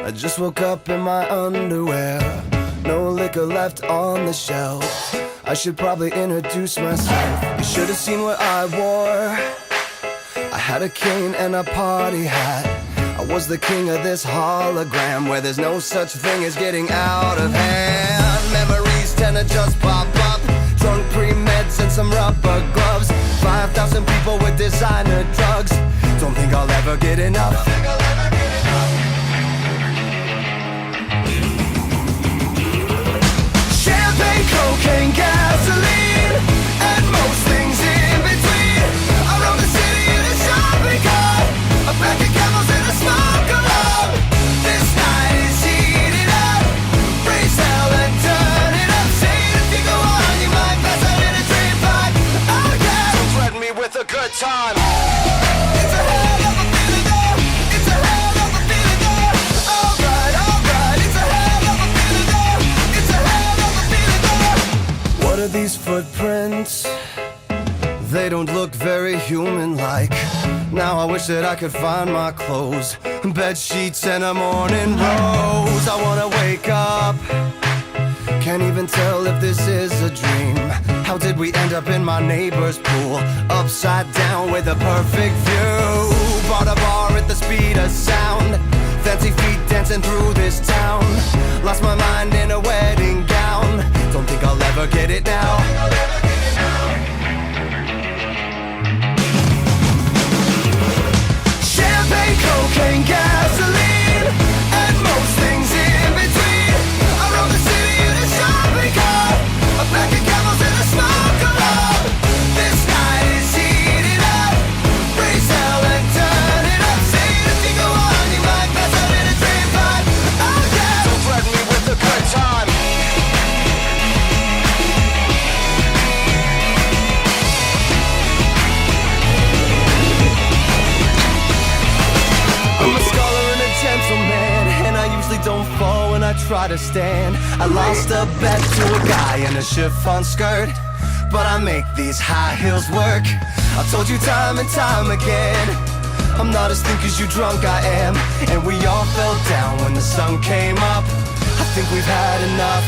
I just woke up in my underwear, no liquor left on the shelf. I should probably introduce myself. You should have seen what I wore. I had a cane and a party hat. I was the king of this hologram, where there's no such thing as getting out of hand. Memories tend to just pop up, drunk pre-meds and some rubber gloves. 5,000 people with designer drugs. Don't think I'll ever get enough. Champagne, cocaine, gasoline, and most things in between. I rode the city in a shopping cart, a pack of camels and a smoke alarm. This night is heating up, raise hell and turn it up. Say it if you go on, you might pass out in a dream pipe. Oh yeah, don't threaten me with a good time. It's a hell of a feeling there, it's a hell of a feeling there. Alright, it's a hell of a feeling there, it's a hell of a feeling there. What are these footprints? They don't look very human-like. Now I wish that I could find my clothes, bed sheets and a morning rose. I wanna wake up, can't even tell if this is a dream. How did we end up in my neighbor's pool, upside down with a perfect view? Bought a bar at the speed of sound, fancy feet dancing through this town. Lost my mind in a wedding gown, don't think I'll ever get it now. Champagne, cocaine, gasoline, and most things in between. I rode the city in a shopping cart, a pack of camels and a smoke alarm. This night is heating up, raise hell and turn it up. Say it if you go on, you might pass out in a dream pipe. Oh yeah, don't threaten me with a good time. I'm a scholar and a gentleman, and I usually don't fall when I try to stand. I lost a bet to a guy in a chiffon skirt, but I make these high heels work. I've told you time and time again, I'm not as thick as you drunk I am. And we all fell down when the sun came up. I think we've had enough.